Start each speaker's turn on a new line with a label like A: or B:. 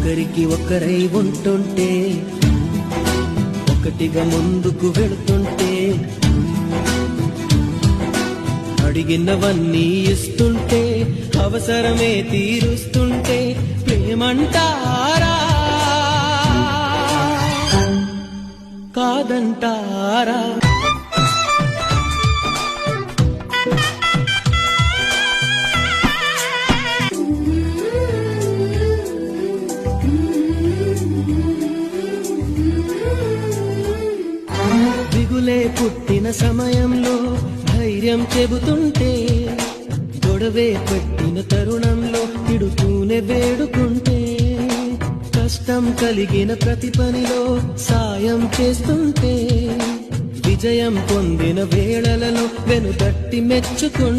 A: ఒకరికి ఒకరై ఉంటుంటే, ఒకటిగా ముందుకు వెళుతుంటే, అడిగినవన్నీ ఇస్తుంటే, అవసరమే తీరుస్తుంటే ప్రేమంటారా కాదంటారా? దిగులే పుట్టిన సమయంలో ధైర్యం చెబుతుంటే, గొడవే పెట్టిన తరుణంలో తిడుతూనే వేడుకుంటే, కష్టం కలిగిన ప్రతి పనిలో సాయం చేస్తుంటే, విజయం పొందిన వేళలలో వెనుతట్టి మెచ్చుకుంటే